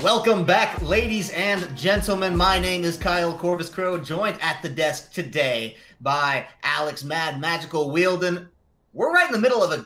Welcome back, ladies and gentlemen. My name is Kyle Corvus Crow, joined at the desk today by Alex Mad Magical Wielden. We're right in the middle of a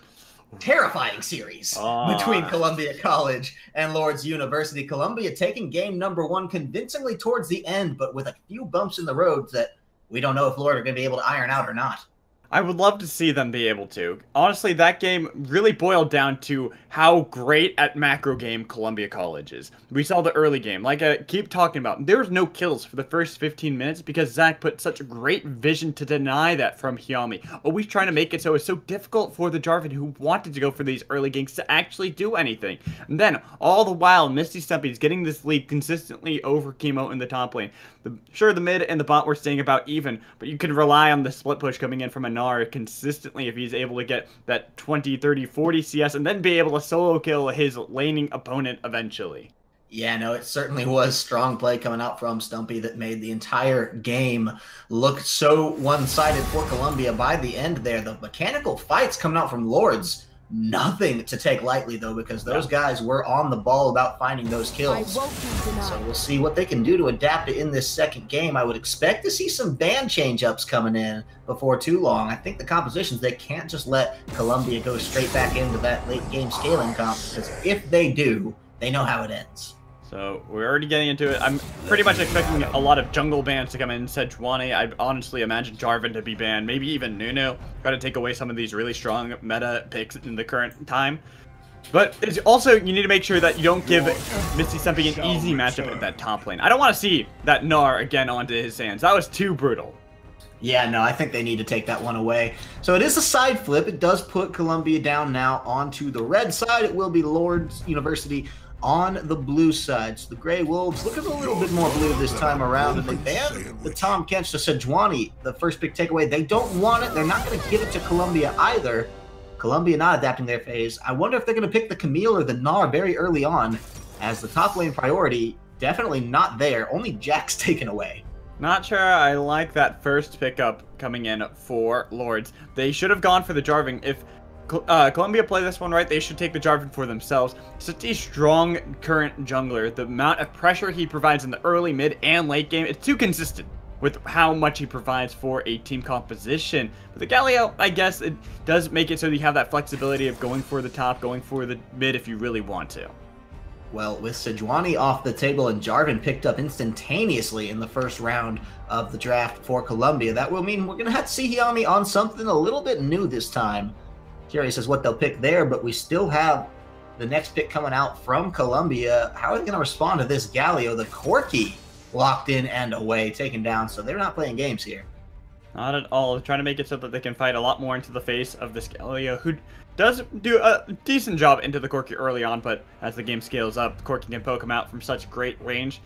terrifying series between Columbia College and Lourdes University. Columbia taking game number one convincingly towards the end, but with a few bumps in the road that we don't know if Lourdes are going to be able to iron out or not. I would love to see them be able to. Honestly, that game really boiled down to how great at macro game Columbia College is. We saw the early game. Like I keep talking about, there was no kills for the first 15 minutes because Zach put such great vision to deny that from Hyami. Always trying to make it so it's so difficult for the Jarvan who wanted to go for these early games to actually do anything. And then, all the while, Misty Stumpy's getting this lead consistently over Chemo in the top lane. Sure, the mid and the bot were staying about even, but you can rely on the split push coming in from Anar consistently if he's able to get that 20, 30, 40 CS and then be able to solo kill his laning opponent eventually. Yeah, no, it certainly was strong play coming out from Stumpy that made the entire game look so one-sided for Columbia by the end there. The mechanical fights coming out from Lourdes, nothing to take lightly, though, because those guys were on the ball about finding those kills. So we'll see what they can do to adapt it in this second game. I would expect to see some ban change-ups coming in before too long. I think the compositions, they can't just let Columbia go straight back into that late-game scaling comp, because if they do, they know how it ends. So we're already getting into it. I'm pretty much expecting a lot of jungle bans to come in. Sejuani, I honestly imagine Jarvan to be banned. Maybe even Nuno. Got to take away some of these really strong meta picks in the current time. But it's also, you need to make sure that you don't give Misty Stumpy an easy matchup at that top lane. I don't want to see that Gnar again onto his hands. That was too brutal. Yeah, no, I think they need to take that one away. So it is a side flip. It does put Columbia down now onto the red side. It will be Lourdes University on the blue side. So the Grey Wolves looking a little bit more blue this time around, and they ban the Tom Kench to Sejuani, the first big takeaway. They don't want it. They're not going to give it to Columbia either. Columbia not adapting their phase. I wonder if they're going to pick the Camille or the Gnar very early on, as the top lane priority definitely not there. Only Jack's taken away. Not sure I like that first pickup coming in for Lourdes. They should have gone for the Jarvan. If Columbia play this one right, they should take the Jarvan for themselves. Such a strong current jungler. The amount of pressure he provides in the early, mid, and late game, it's too consistent with how much he provides for a team composition. But the Galio, I guess, it does make it so that you have that flexibility of going for the top, going for the mid if you really want to. Well, with Sejuani off the table and Jarvan picked up instantaneously in the first round of the draft for Columbia, that will mean we're going to have to see Hyami on something a little bit new this time. Curious as what they'll pick there, but we still have the next pick coming out from Columbia. How are they going to respond to this Galio? The Corki locked in and away, taken down, so they're not playing games here. Not at all. Trying to make it so that they can fight a lot more into the face of this Galio, who does do a decent job into the Corki early on, but as the game scales up, Corki can poke him out from such great range.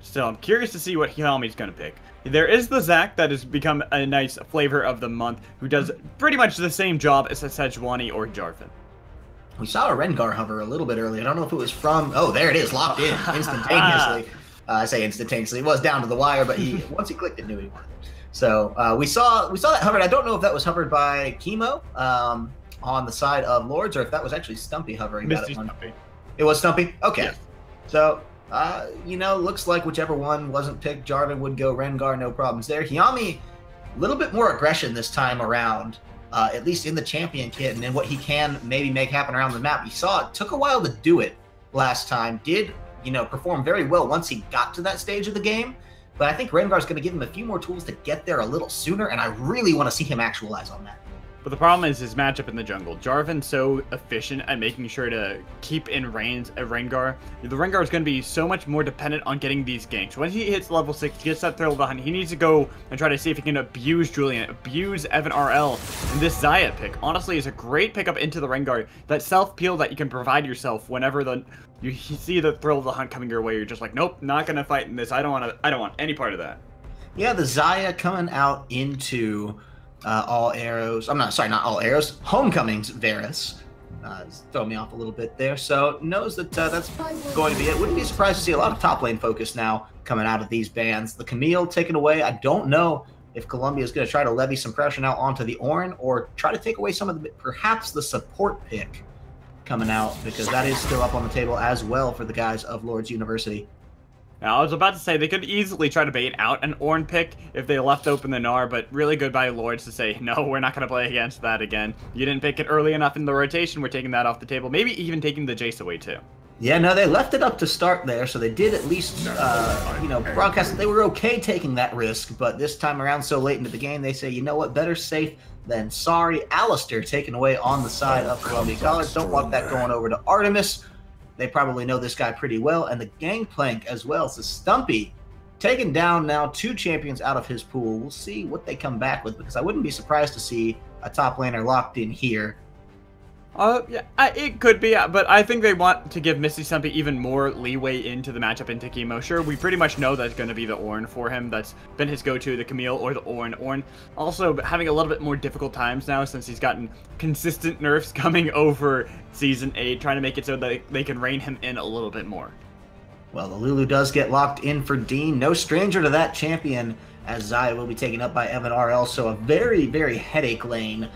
So I'm curious to see what Hyami's going to pick. There is the Zac that has become a nice flavor of the month, who does pretty much the same job as a Sejuani or Jarvan. We saw a Rengar hover a little bit early. I don't know if it was from... Oh, there it is, locked in instantaneously. I say instantaneously. It was down to the wire, but once he clicked it, knew he wanted it. So we saw that hovered. I don't know if that was hovered by Chemo on the side of Lourdes, or if that was actually Stumpy hovering. Misty Stumpy. It was Stumpy? Okay. Yes. So... looks like whichever one wasn't picked, Jarvan would go Rengar, no problems there. Hyami, a little bit more aggression this time around, at least in the champion kit, and then what he can maybe make happen around the map. You saw it took a while to do it last time. Did, perform very well once he got to that stage of the game, but I think Rengar's going to give him a few more tools to get there a little sooner, and I really want to see him actualize on that. But the problem is his matchup in the jungle. Jarvan's so efficient at making sure to keep in range a Rengar. The Rengar is going to be so much more dependent on getting these ganks. When he hits level 6, gets that thrill behind, he needs to go and try to see if he can abuse Julian, abuse Evan RL. And this Xayah pick, honestly, is a great pickup into the Rengar. That self-peel that you can provide yourself whenever you see the thrill of the hunt coming your way. You're just like, nope, not going to fight in this. I don't want any part of that. Yeah, the Xayah coming out into... all arrows. Not all arrows. Homecoming's Varus. Throw me off a little bit there. So knows that that's going to be it. Wouldn't be surprised to see a lot of top lane focus now coming out of these bans. The Camille taken away. I don't know if Columbia is going to try to levy some pressure now onto the Ornn or try to take away some of the, perhaps the support pick coming out, because that is still up on the table as well for the guys of Lourdes University. Now, I was about to say they could easily try to bait out an Ornn pick if they left open the Gnar, but really good by Lourdes to say, no, we're not going to play against that again. You didn't pick it early enough in the rotation, we're taking that off the table. Maybe even taking the Jace away too. Yeah, no, they left it up to start there, so they did at least, broadcast that they were okay taking that risk, but this time around so late into the game, they say, you know what, better safe than sorry. Alistair taken away on the side of Columbia College. Don't want that going over to Artemis. They probably know this guy pretty well, and the Gangplank as well. So Stumpy taking down now 2 champions out of his pool. We'll see what they come back with, because I wouldn't be surprised to see a top laner locked in here. Yeah, it could be, but I think they want to give Misty Stumpy even more leeway into the matchup into Chemo. Sure, we pretty much know that's going to be the Ornn for him. That's been his go-to, the Camille or the Ornn. Ornn also having a little bit more difficult times now since he's gotten consistent nerfs coming over Season 8, trying to make it so that they can rein him in a little bit more. Well, the Lulu does get locked in for Dean. No stranger to that champion, as Xayah will be taken up by Evan RL. So a very, very headache lane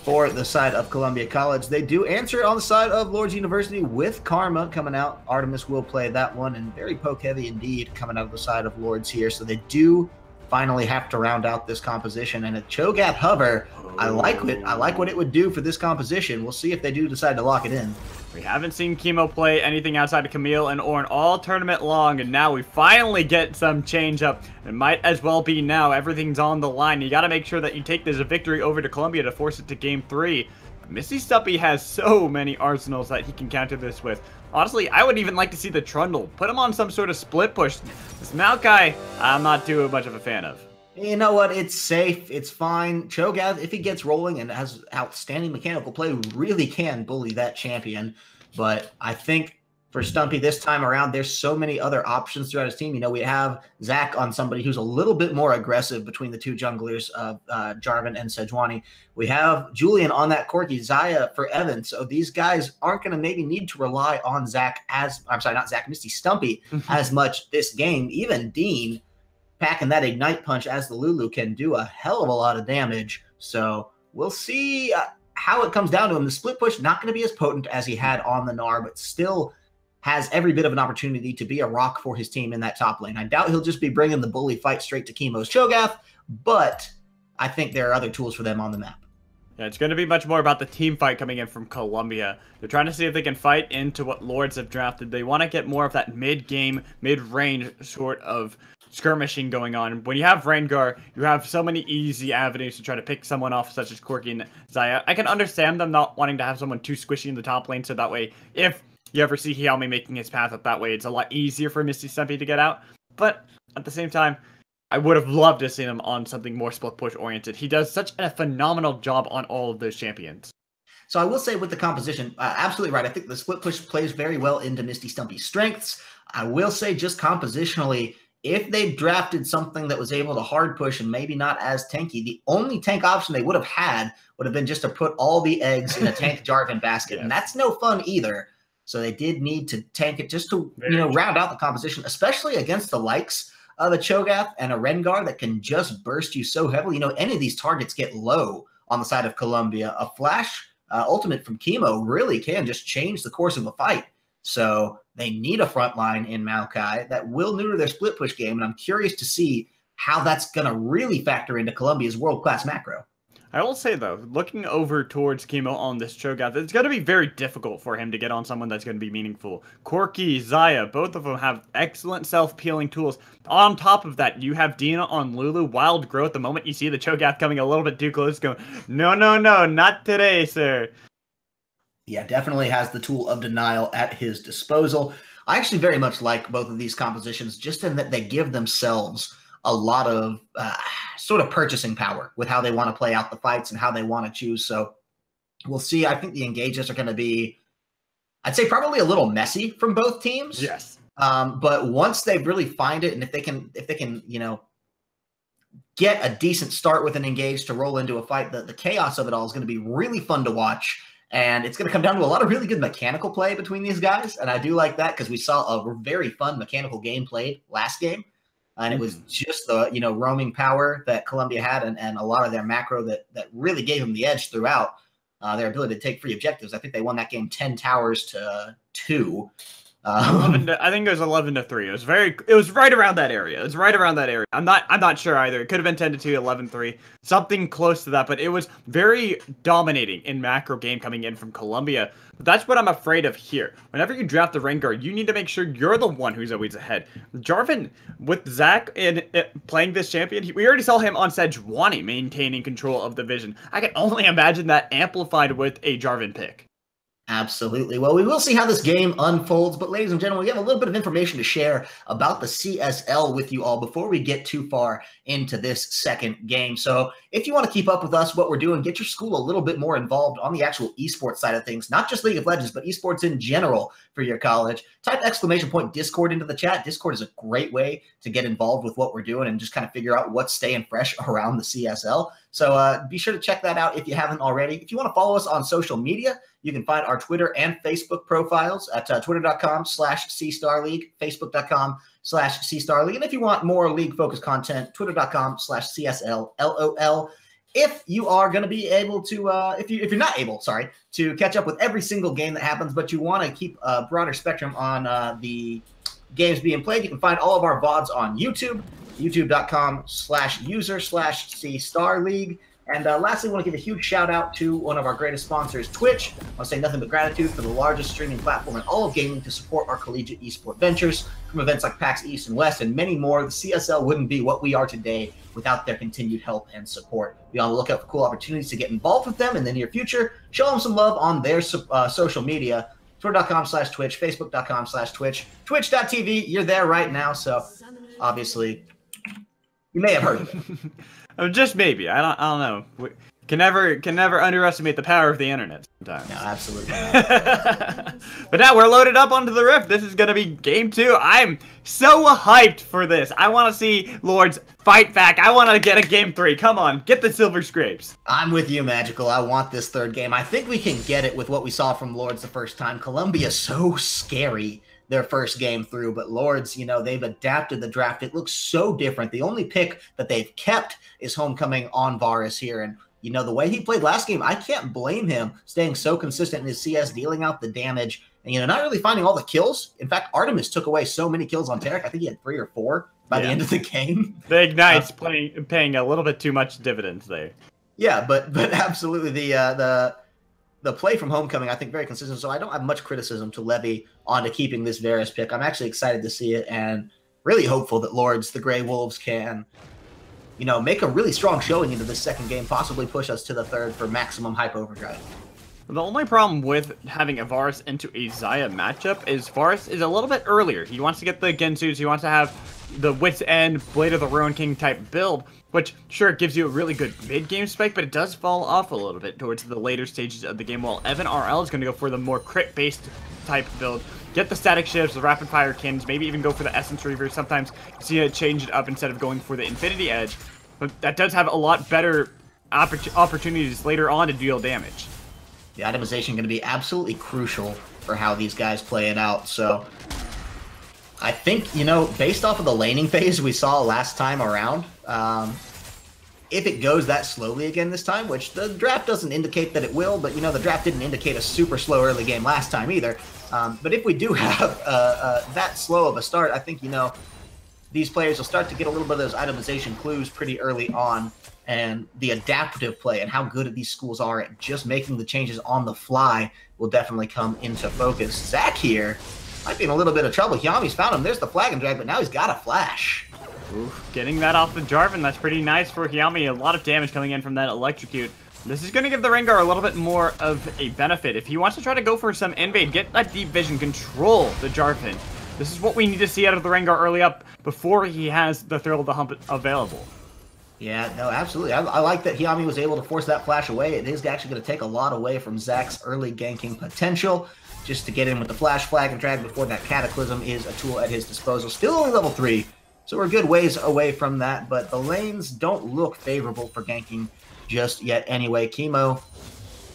for the side of Columbia College. They do answer it on the side of Lourdes University with Karma coming out. Artemis will play that one, and very poke heavy indeed coming out of the side of Lourdes here. So they do finally have to round out this composition, and a Cho'Gath hover. I like it. I like what it would do for this composition. We'll see if they do decide to lock it in. We haven't seen Chemo play anything outside of Camille and Ornn all tournament long, and now we finally get some change up. It might as well be now. Everything's on the line. You got to make sure that you take this victory over to Columbia to force it to Game 3. Misty Stumpy has so many arsenals that he can counter this with. Honestly, I would even like to see the Trundle. Put him on some sort of split push. This Maokai, I'm not too much of a fan of. You know what? It's safe. It's fine. Cho'Gath, if he gets rolling and has outstanding mechanical play, really can bully that champion. But I think for Stumpy this time around, there's so many other options throughout his team. You know, we have Zach on somebody who's a little bit more aggressive between the 2 junglers of Jarvan and Sejuani. We have Julian on that Corki, Xayah for Evan. So these guys aren't going to maybe need to rely on Misty Stumpy as much this game. Even Dean packing that Ignite Punch as the Lulu can do a hell of a lot of damage. So we'll see how it comes down to him. The split push not going to be as potent as he had on the Gnar, but still has every bit of an opportunity to be a rock for his team in that top lane. I doubt he'll just be bringing the bully fight straight to Chemo's Cho'Gath, but I think there are other tools for them on the map. Yeah, it's going to be much more about the team fight coming in from Columbia. They're trying to see if they can fight into what Lourdes have drafted. They want to get more of that mid-game, mid-range sort of skirmishing going on. When you have Rengar, you have so many easy avenues to try to pick someone off, such as Corki and Xayah. I can understand them not wanting to have someone too squishy in the top lane, so that way, if you ever see Xiaomi making his path up that way, it's a lot easier for Misty Stumpy to get out. But at the same time, I would have loved to see him on something more split push oriented. He does such a phenomenal job on all of those champions. So I will say with the composition, absolutely right. I think the split push plays very well into Misty Stumpy's strengths. I will say just compositionally, if they drafted something that was able to hard push and maybe not as tanky, the only tank option they would have had would have been just to put all the eggs in a tank Jarvan basket. Yes. And that's no fun either. So they did need to tank it just to, round out the composition, especially against the likes of a Cho'Gath and a Rengar that can just burst you so heavily. Any of these targets get low on the side of Columbia. A flash ultimate from Chemo really can just change the course of a fight. So they need a front line in Maokai that will neuter their split push game, and I'm curious to see how that's going to really factor into Columbia's world-class macro. I will say, though, looking over towards Chemo on this Cho'Gath, it's going to be very difficult for him to get on someone that's going to be meaningful. Corki, Xayah, both of them have excellent self-peeling tools. On top of that, you have Dina on Lulu, Wild Growth. The moment you see the Cho'Gath coming a little bit too close, going, no, no, no, not today, sir. Yeah, definitely has the tool of denial at his disposal. I actually very much like both of these compositions, just in that they give themselves a lot of sort of purchasing power with how they want to play out the fights and how they want to choose. So we'll see. I think the engages are going to be, I'd say, probably a little messy from both teams. Yes. But once they really find it, and if they can, get a decent start with an engage to roll into a fight, the chaos of it all is going to be really fun to watch. And it's going to come down to a lot of really good mechanical play between these guys. And I do like that because we saw a very fun mechanical game played last game. And it was just the, roaming power that Columbia had and a lot of their macro that really gave them the edge throughout. their ability to take free objectives. I think they won that game 10 towers to 2. I think it was 11-3. It was right around that area. It was right around that area. I'm not sure either. It could have been 10-2, 11-3, something close to that, but it was very dominating in macro game coming in from Colombia. But that's what I'm afraid of here. Whenever you draft the Rengar, you need to make sure you're the one who's always ahead. Jarvan, with Zach playing this champion, we already saw him on Sejuani maintaining control of the vision. I can only imagine that amplified with a Jarvan pick. Absolutely. Well, we will see how this game unfolds, but ladies and gentlemen, we have a little bit of information to share about the CSL with you all before we get too far into this second game. So if you want to keep up with us, what we're doing, get your school a little bit more involved on the actual esports side of things, not just League of Legends, but esports in general for your college. Type !Discord into the chat. Discord is a great way to get involved with what we're doing and just kind of figure out what's staying fresh around the CSL. So be sure to check that out if you haven't already. If you want to follow us on social media, you can find our Twitter and Facebook profiles at twitter.com/CStarLeague, facebook.com/CStarLeague. And if you want more league-focused content, twitter.com/CSLLOL. If you are going to be able to, if you're not able, sorry, to catch up with every single game that happens, but you want to keep a broader spectrum on the games being played, you can find all of our VODs on YouTube, youtube.com/user/CStarLeague. And lastly, I want to give a huge shout out to one of our greatest sponsors, Twitch. I want to say nothing but gratitude for the largest streaming platform in all of gaming to support our collegiate esport ventures. From events like PAX East and West and many more, the CSL wouldn't be what we are today without their continued help and support. Be on the lookout for cool opportunities to get involved with them in the near future. Show them some love on their social media, twitter.com/Twitch, facebook.com/Twitch, twitch.tv. You're there right now, so obviously you may have heard of it. Just maybe. I don't know. We can never underestimate the power of the internet sometimes. No, absolutely. But now we're loaded up onto the Rift. This is gonna be game 2. I'm so hyped for this. I want to see Lourdes fight back. I want to get a game 3. Come on, get the silver scrapes. I'm with you, Magical. I want this third game. I think we can get it with what we saw from Lourdes the first time. Colombia's so scary their first game through, but Lourdes, you know, they've adapted the draft. It looks so different. The only pick that they've kept is Homecoming on Varus here, and you know, the way he played last game, I can't blame him staying so consistent in his CS, dealing out the damage, and, you know, not really finding all the kills. In fact, Artemis took away so many kills on Tarek. I think he had 3 or 4 by the end of the game. The Ignite's paying a little bit too much dividends there. Yeah, but absolutely the play from Homecoming, I think, very consistent. So I don't have much criticism to levy onto keeping this Varus pick. I'm actually excited to see it and really hopeful that Lourdes, the Grey Wolves, can, you know, make a really strong showing into this second game, possibly push us to the third for maximum hype overdrive. The only problem with having a Varus into a Xayah matchup is Varus is a little bit earlier. He wants to get the Gensus, he wants to have the Wit's End, Blade of the Ruin King type build, which, sure, it gives you a really good mid-game spike, but it does fall off a little bit towards the later stages of the game, while Evan RL is going to go for the more crit-based type build. Get the static shifts, the rapid-fire cannons, maybe even go for the Essence Reaver. Sometimes you see it change it up instead of going for the Infinity Edge, but that does have a lot better opportunities later on to deal damage. The itemization going to be absolutely crucial for how these guys play it out, so I think, you know, based off of the laning phase we saw last time around, if it goes that slowly again this time, which the draft doesn't indicate that it will, but, you know, the draft didn't indicate a super slow early game last time either. But if we do have that slow of a start, I think, you know, these players will start to get a little bit of those itemization clues pretty early on, and the adaptive play and how good these schools are at just making the changes on the fly will definitely come into focus. Zach here might be in a little bit of trouble. Hyami's found him. There's the flag and drag, but now he's got a flash. Oof, getting that off the Jarvan, that's pretty nice for Hyami. A lot of damage coming in from that electrocute. This is going to give the Rengar a little bit more of a benefit. If he wants to try to go for some invade, get that deep vision, control the Jarvan. This is what we need to see out of the Rengar early up before he has the Thrill of the Hump available. Yeah, no, absolutely. I like that Hyami was able to force that flash away. It is actually going to take a lot away from Zach's early ganking potential. Just to get in with the flash, flag, and drag before that Cataclysm is a tool at his disposal. Still only level 3, so we're a good ways away from that, but the lanes don't look favorable for ganking just yet anyway. Chemo,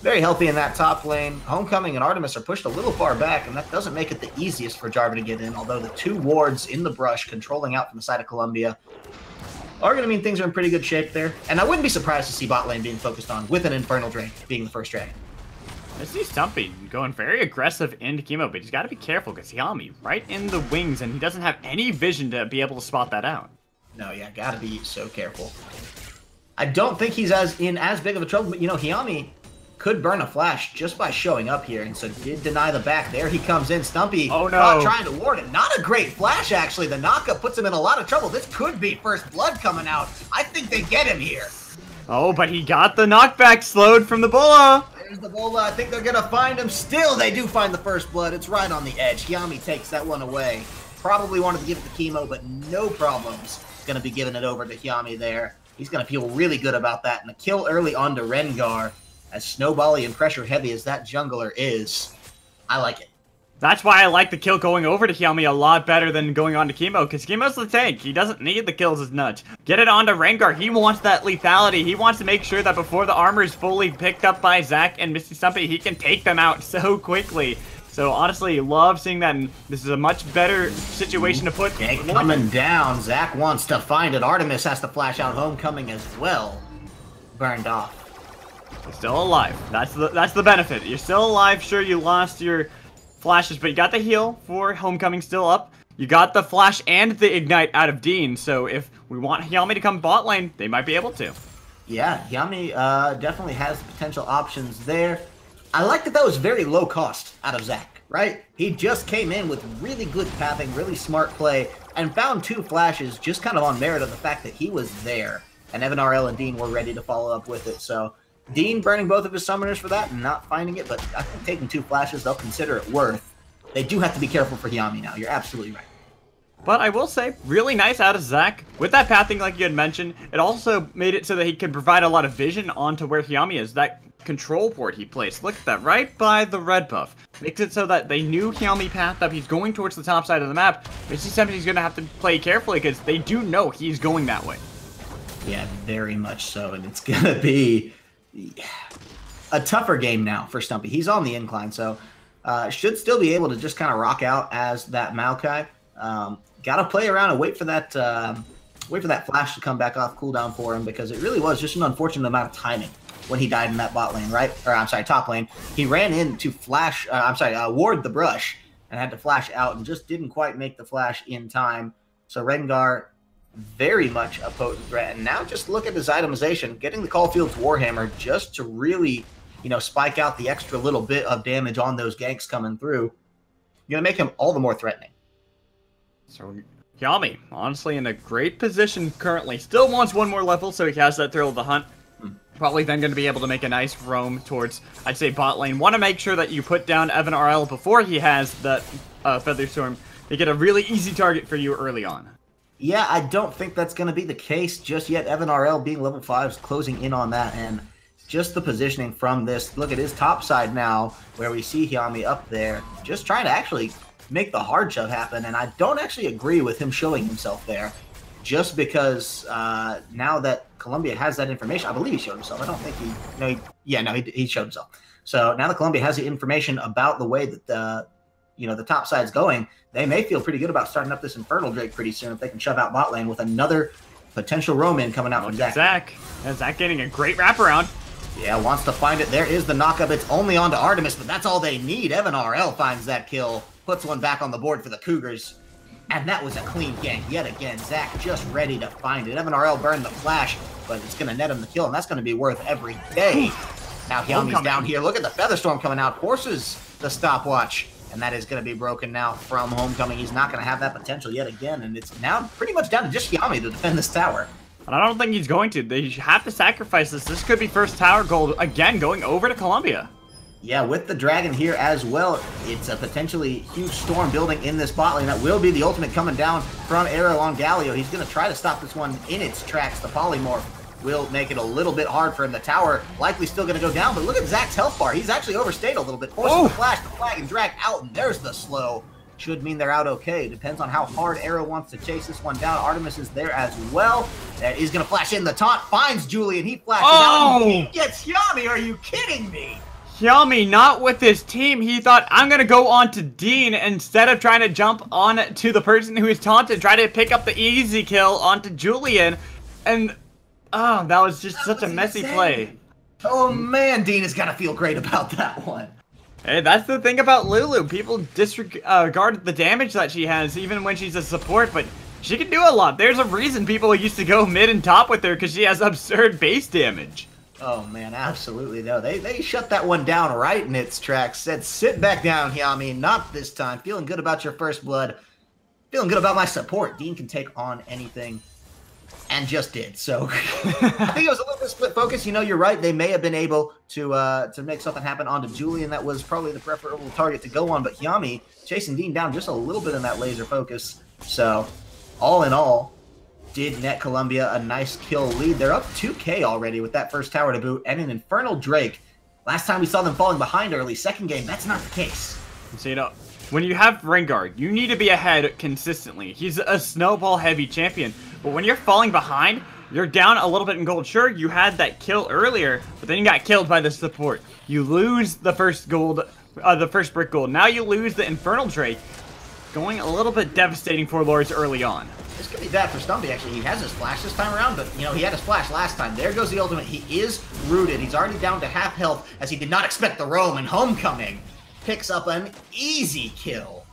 very healthy in that top lane. Homecoming and Artemis are pushed a little far back, and that doesn't make it the easiest for Jarvan to get in, although the 2 wards in the brush controlling out from the side of Colombia are going to mean things are in pretty good shape there. And I wouldn't be surprised to see bot lane being focused on with an Infernal Drake being the first dragon. Misty Stumpy going very aggressive into Chemo, but he's got to be careful because Yami right in the wings, and he doesn't have any vision to be able to spot that out. No, yeah, gotta be so careful. I don't think he's as big of a trouble, but you know, Hiyami could burn a flash just by showing up here, and so did deny the back. There he comes in. Stumpy caught trying to ward it. Not a great flash, actually. The knockup puts him in a lot of trouble. This could be first blood coming out. I think they get him here. Oh, but he got the knockback slowed from the Bulla. There's the Bola. I think they're going to find him. Still, they do find the first blood. It's right on the edge. Hiyami takes that one away. Probably wanted to give it to Chemo, but no problems. Going to be giving it over to Hiyami there. He's going to feel really good about that. And a kill early on to Rengar. As snowbally and pressure heavy as that jungler is, I like it. That's why I like the kill going over to Hiyami a lot better than going on to Chemo, because Chemo's the tank. He doesn't need the kills as much. Get it onto Rengar. He wants that lethality. He wants to make sure that before the armor is fully picked up by Zac and Misty Stumpy, he can take them out so quickly. So honestly, love seeing that, and this is a much better situation to put. Coming down, Zac wants to find it. Artemis has to flash out Homecoming as well. Burned off. Still alive. That's the benefit. You're still alive. Sure, you lost your flashes, but you got the heal for Homecoming still up. You got the flash and the ignite out of Dean, so if we want Hiyami to come bot lane, they might be able to. Yeah, Hiyami definitely has potential options there. I like that was very low cost out of Zac, right? He just came in with really good pathing, really smart play, and found 2 flashes just kind of on merit of the fact that he was there. And Evan RL and Dean were ready to follow up with it, so Dean burning both of his summoners for that and not finding it, but I think taking 2 flashes, they'll consider it worth. They do have to be careful for Hiyami now. You're absolutely right. But I will say, really nice out of Zac. With that pathing, like you had mentioned, it also made it so that he could provide a lot of vision onto where Hiyami is. That control port he placed, look at that, right by the red buff. Makes it so that they knew Hiyami pathed up. He's going towards the top side of the map. Misty Stumpy's going to have to play carefully because they do know he's going that way. Yeah, very much so, and it's going to be a tougher game now for Stumpy. He's on the incline, so should still be able to just kind of rock out as that Maokai. Got to play around and wait for that flash to come back off cooldown for him, because it really was just an unfortunate amount of timing when he died in that bot lane, right? Or I'm sorry, top lane. He ran in to flash. Ward the brush and had to flash out and just didn't quite make the flash in time. So Rengar, very much a potent threat. And now just look at his itemization, getting the Caulfield's Warhammer just to really, you know, spike out the extra little bit of damage on those ganks coming through. You're going to make him all the more threatening. So Hiyami, honestly, in a great position currently. Still wants 1 more level, so he has that Thrill of the Hunt. Probably then going to be able to make a nice roam towards, I'd say, bot lane. Want to make sure that you put down Evan RL before he has that Feather Storm to get a really easy target for you early on. Yeah, I don't think that's going to be the case just yet. Evan RL being level 5 is closing in on that, and just the positioning from this. Look at his top side now, where we see Hiyami up there, just trying to actually make the hard shove happen, and I don't actually agree with him showing himself there, just because now that Columbia has that information, I believe he showed himself. I don't think he showed himself. So now that Columbia has the information about the way that the top side's going, they may feel pretty good about starting up this Infernal Drake pretty soon if they can shove out bot lane with another potential roam-in coming out from Zac. Zac getting a great wraparound. Yeah, wants to find it. There is the knockup. It's only on to Artemis, but that's all they need. Evan RL finds that kill, puts one back on the board for the Cougars. And that was a clean gank yet again. Zac just ready to find it. Evan RL burned the flash, but it's going to net him the kill, and that's going to be worth every day. Now Hiyami's down here. Look at the Featherstorm coming out. Forces the stopwatch, and that is going to be broken now from Homecoming. He's not going to have that potential yet again, and it's now pretty much down to just Hiyami to defend this tower. And I don't think he's going to. They have to sacrifice this. This could be first tower gold, again, going over to Columbia. Yeah, with the dragon here as well, it's a potentially huge storm building in this bot lane. That will be the ultimate coming down from Arrow on Galio. He's going to try to stop this one in its tracks. The polymorph will make it a little bit hard for him. The tower likely still going to go down, but look at Zac's health bar. He's actually overstayed a little bit. Forces the flash, the flag, and drag out, and there's the slow. Should mean they're out okay. Depends on how hard Arrow wants to chase this one down. Artemis is there as well. He's going to flash in the taunt, finds Julian. He flashes out. He gets Hiyami. Are you kidding me? Hiyami not with his team. He thought, I'm going to go on to Dean instead of trying to jump on to the person who is taunted, try to pick up the easy kill onto Julian. And, oh, that was just such a messy play. Oh man, Dean has got to feel great about that one. Hey, that's the thing about Lulu. People disregard the damage that she has, even when she's a support, but she can do a lot. There's a reason people used to go mid and top with her, because she has absurd base damage. Oh man, absolutely. No, they shut that one down right in its tracks. Said, sit back down, Hyami. Not this time. Feeling good about your first blood. Feeling good about my support. Dean can take on anything. And just did. So I think it was a little bit split focus. You know, you're right. They may have been able to make something happen onto Julian. That was probably the preferable target to go on. But Hyami chasing Dean down just a little bit in that laser focus. So all in all, did net Columbia a nice kill lead. They're up 2K already with that first tower to boot and an Infernal Drake. Last time we saw them falling behind early. Second game, that's not the case. So, you know, when you have Rengar, you need to be ahead consistently. He's a snowball-heavy champion. But when you're falling behind, you're down a little bit in gold. Sure, you had that kill earlier, but then you got killed by the support. You lose the first gold, the first brick gold. Now you lose the Infernal Drake. Going a little bit devastating for Lourdes early on. This could be bad for Stumpy, actually. He has his flash this time around, but, you know, he had his flash last time. There goes the ultimate. He is rooted. He's already down to half health, as he did not expect the roam, and Homecoming picks up an easy kill.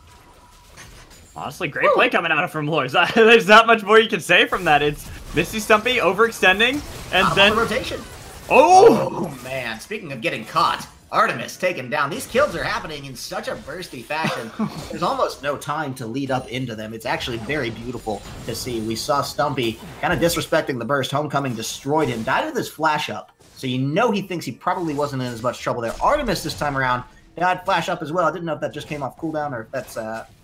Honestly, great play coming out from Lourdes. There's not much more you can say from that. It's Misty Stumpy overextending, and then the rotation. Oh man! Speaking of getting caught, Artemis taken down. These kills are happening in such a bursty fashion. There's almost no time to lead up into them. It's actually very beautiful to see. We saw Stumpy kind of disrespecting the burst. Homecoming destroyed him. Died with his flash up, so you know he thinks he probably wasn't in as much trouble there. Artemis this time around died flash up as well. I didn't know if that just came off cooldown or if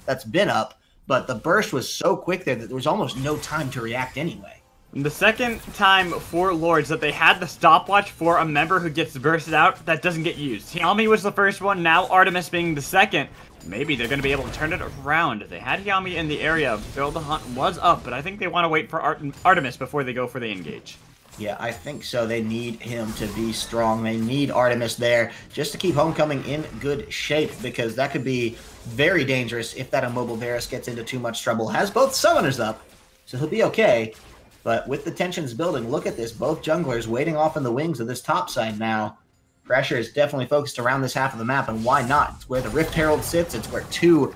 that's been up. But the burst was so quick there that there was almost no time to react anyway. The second time for Lourdes that they had the stopwatch for a member who gets bursted out, that doesn't get used. Hyami was the first one, now Artemis being the second. Maybe they're going to be able to turn it around. They had Hyami in the area. Build the Hunt was up, but I think they want to wait for Artemis before they go for the engage. Yeah, I think so. They need him to be strong. They need Artemis there just to keep Homecoming in good shape, because that could be very dangerous if that immobile Varus gets into too much trouble. Has both summoners up, so he'll be okay. But with the tensions building, look at this. Both junglers waiting off in the wings of this top side now. Pressure is definitely focused around this half of the map, and why not? It's where the Rift Herald sits. It's where two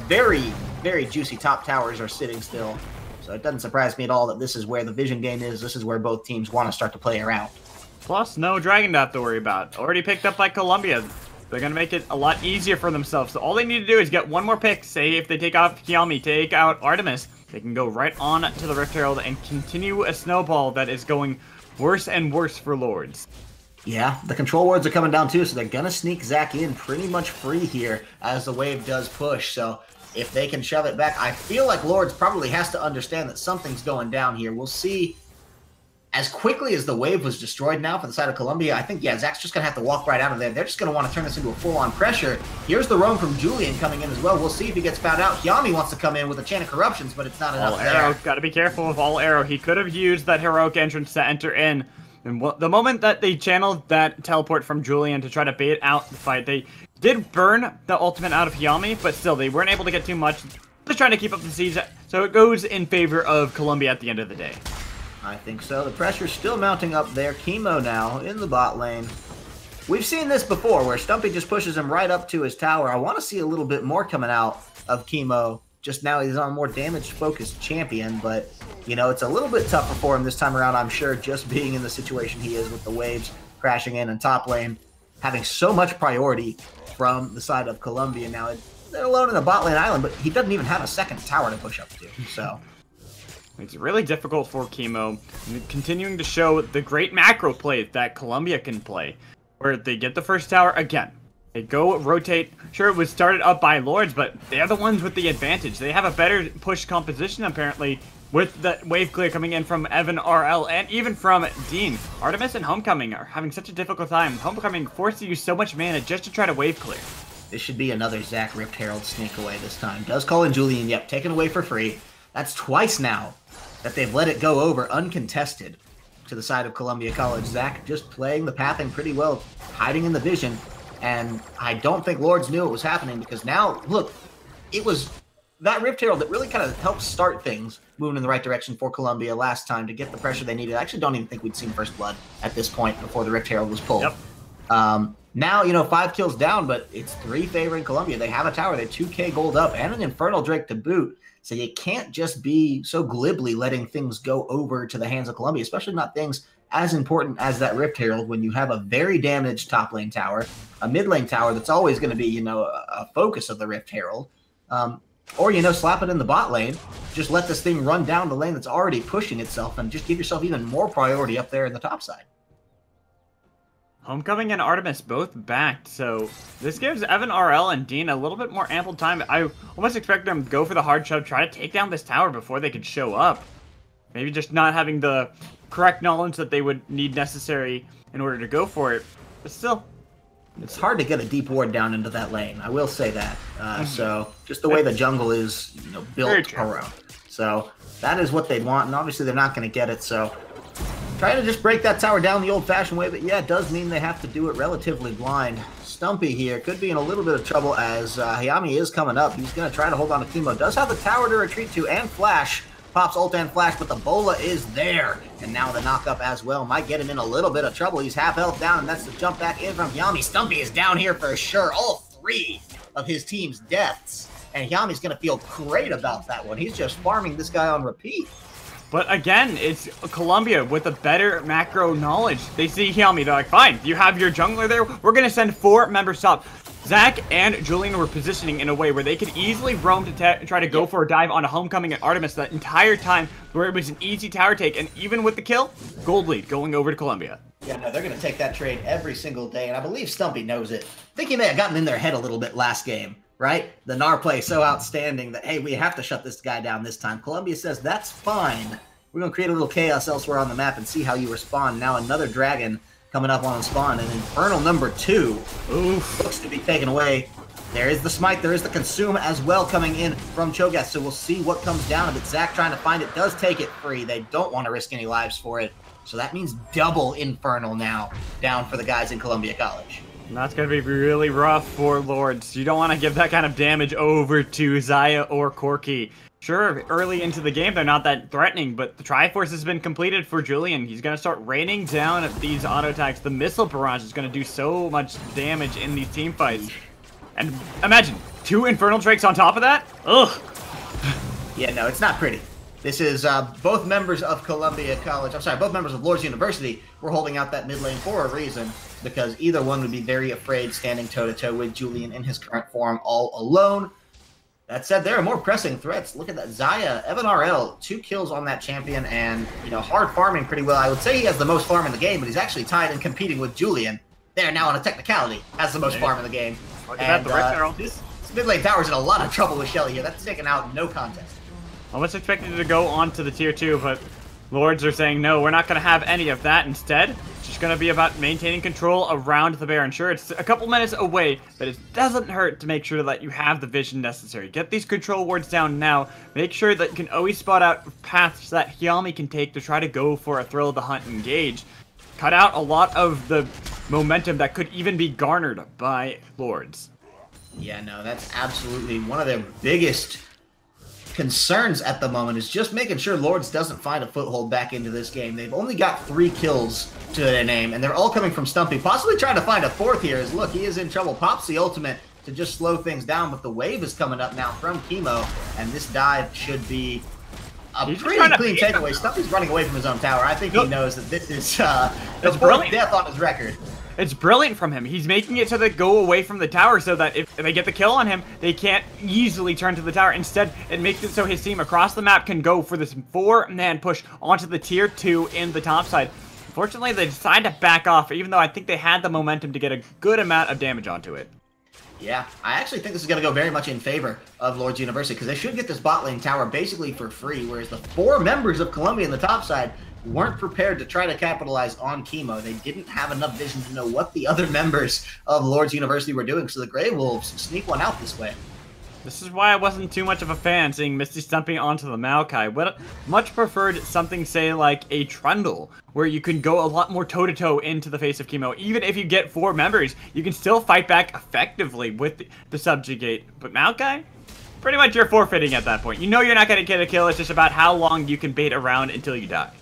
very, very juicy top towers are sitting still. So it doesn't surprise me at all that this is where the vision game is. This is where both teams want to start to play around. Plus, no Dragon to have to worry about. Already picked up by Columbia. They're going to make it a lot easier for themselves. So all they need to do is get one more pick. Say if they take off Hyami, take out Artemis, they can go right on to the Rift Herald and continue a snowball that is going worse and worse for Lourdes. Yeah, the control wards are coming down too, so they're going to sneak Zac in pretty much free here as the wave does push. So if they can shove it back, I feel like Lourdes probably has to understand that something's going down here. We'll see. As quickly as the wave was destroyed now for the side of Columbia, I think, yeah, Zac's just going to have to walk right out of there. They're just going to want to turn this into a full-on pressure. Here's the roam from Julian coming in as well. We'll see if he gets found out. Hyami wants to come in with a chain of corruptions, but it's not enough All arrow, got to be careful with all arrow. He could have used that heroic entrance to enter in. And the moment that they channeled that teleport from Julian to try to bait out the fight, they did burn the ultimate out of Hyami, but still, they weren't able to get too much. Just trying to keep up the siege, so it goes in favor of Columbia at the end of the day. I think so. The pressure's still mounting up there. Chemo now in the bot lane. We've seen this before where Stumpy just pushes him right up to his tower. I want to see a little bit more coming out of Chemo. Just now he's on a more damage-focused champion, but, you know, it's a little bit tougher for him this time around, I'm sure, just being in the situation he is with the waves crashing in and top lane, having so much priority from the side of Columbia now. They're alone in the bot lane island, but he doesn't even have a second tower to push up to, so it's really difficult for Chemo, continuing to show the great macro play that Columbia can play, where they get the first tower again. They go rotate. Sure, it was started up by Lourdes, but they're the ones with the advantage. They have a better push composition, apparently, with the wave clear coming in from Evan RL and even from Dean. Artemis and Homecoming are having such a difficult time. Homecoming forced to use so much mana just to try to wave clear. This should be another Zac Rift Herald sneak away this time. Does call in Julian, yep, taken away for free. That's twice now that they've let it go over uncontested to the side of Columbia College. Zac just playing the pathing pretty well, hiding in the vision, and I don't think Lourdes knew it was happening, because now, look, it was that Rift Herald that really kind of helped start things moving in the right direction for Colombia last time to get the pressure they needed. I actually don't even think we'd seen First Blood at this point before the Rift Herald was pulled. Yep. Now, 5 kills down, but it's 3 favoring Colombia. They have a tower. They're 2k gold up and an Infernal Drake to boot. So you can't just be so glibly letting things go over to the hands of Colombia, especially not things as important as that Rift Herald when you have a very damaged top lane tower, a mid lane tower that's always going to be, a focus of the Rift Herald. Or, slap it in the bot lane. Just let this thing run down the lane that's already pushing itself and just give yourself even more priority up there in the top side. Homecoming and Artemis both backed, so this gives Evan, RL, and Dean a little bit more ample time. I almost expect them to go for the hard shove, try to take down this tower before they could show up. Maybe just not having the correct knowledge that they would need necessary in order to go for it. But still, it's hard to get a deep ward down into that lane. I will say that. So just the way the jungle is built around. So that is what they'd want, and obviously they're not going to get it, so trying to just break that tower down the old-fashioned way, but yeah, it does mean they have to do it relatively blind. Stumpy here could be in a little bit of trouble as Hayami is coming up. He's going to try to hold on to Chemo. Does have the tower to retreat to and flash. Pops ult and flash, but the Bola is there. And now the knock-up as well might get him in a little bit of trouble. He's half health down, and that's the jump back in from Hayami. Stumpy is down here for sure. All 3 of his team's deaths. And Hayami's going to feel great about that one. He's just farming this guy on repeat. But again, it's Colombia with a better macro knowledge. They see Hayami, they're like, fine, you have your jungler there, we're going to send 4 members top. Zach and Julian were positioning in a way where they could easily roam to try to go for a dive on a Homecoming at Artemis that entire time, where it was an easy tower take, and even with the kill, gold lead going over to Colombia. Yeah, no, they're going to take that trade every single day, and I believe Stumpy knows it. I think he may have gotten in their head a little bit last game. Right? The Gnar play so outstanding that, hey, we have to shut this guy down this time. Colombia says, that's fine. We're going to create a little chaos elsewhere on the map and see how you respond. Now another dragon coming up on spawn. And Infernal number 2 looks to be taken away. There is the smite. There is the consume as well coming in from Cho'Gath. So we'll see what comes down of it. Zach trying to find it. Does take it free. They don't want to risk any lives for it. So that means double Infernal now down for the guys in Columbia College. And that's going to be really rough for Lourdes. You don't want to give that kind of damage over to Xayah or Corki. Sure, early into the game, they're not that threatening, but the Triforce has been completed for Julian. He's going to start raining down at these auto attacks. The missile barrage is going to do so much damage in these team fights. And imagine, 2 Infernal Drakes on top of that? Ugh! Yeah, no, it's not pretty. This is both members of Columbia College, both members of Lourdes University were holding out that mid lane for a reason, because either one would be very afraid standing toe-to-toe with Julian in his current form all alone. That said, there are more pressing threats. Look at that. Xayah, Evan RL, 2 kills on that champion and, hard farming pretty well. I would say he has the most farm in the game, but he's actually tied and competing with Julian. There now on a technicality, has the most farm in the game. Look at that, this mid lane tower's in a lot of trouble with Shelly here. That's taken out no contest. I was expecting to go on to the tier 2, but Lourdes are saying, no, we're not going to have any of that. Instead, it's just going to be about maintaining control around the Baron. Sure, it's a couple minutes away, but it doesn't hurt to make sure that you have the vision necessary. Get these control wards down now. Make sure that you can always spot out paths that Hayami can take to try to go for a thrill of the hunt engage. Cut out a lot of the momentum that could even be garnered by Lourdes. Yeah, no, that's absolutely one of their biggest concerns at the moment, is just making sure Lourdes doesn't find a foothold back into this game. They've only got 3 kills to their name, and they're all coming from Stumpy. Possibly trying to find a 4th here, as look, he is in trouble. Pops the ultimate to just slow things down, but the wave is coming up now from Chemo, and this dive should be a pretty clean takeaway. Stumpy's running away from his own tower. I think he knows that this is the fourth death on his record. It's brilliant from him. He's making it so they go away from the tower so that if they get the kill on him, they can't easily turn to the tower. Instead, it makes it so his team across the map can go for this 4-man push onto the tier 2 in the top side. Unfortunately, they decide to back off, even though I think they had the momentum to get a good amount of damage onto it. Yeah, I actually think this is going to go very much in favor of Lourdes University, because they should get this bot lane tower basically for free, whereas the 4 members of Columbia in the top side weren't prepared to try to capitalize on Chemo. They didn't have enough vision to know what the other members of Lourdes University were doing, so the Grey Wolves sneak one out this way. This is why I wasn't too much of a fan seeing Misty stumping onto the Maokai. But much preferred something, say, like a Trundle, where you can go a lot more toe-to-toe into the face of Chemo. Even if you get 4 members, you can still fight back effectively with the Subjugate. But Maokai? pretty much you're forfeiting at that point. You know you're not going to get a kill. It's just about how long you can bait around until you die.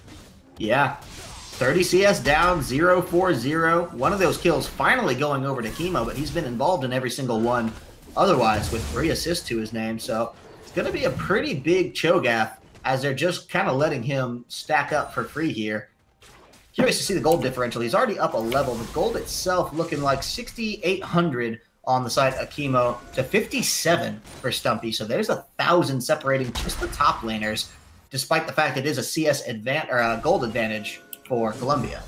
Yeah. 30 CS down, 0-4-0. One of those kills finally going over to Chemo, but he's been involved in every single one otherwise with 3 assists to his name. So it's going to be a pretty big Cho'Gath as they're just kind of letting him stack up for free here. Curious to see the gold differential. He's already up a level. The gold itself looking like 6,800 on the side of Chemo to 57 for Stumpy. So there's 1,000 separating just the top laners, despite the fact it is a CS or a gold advantage for Colombia.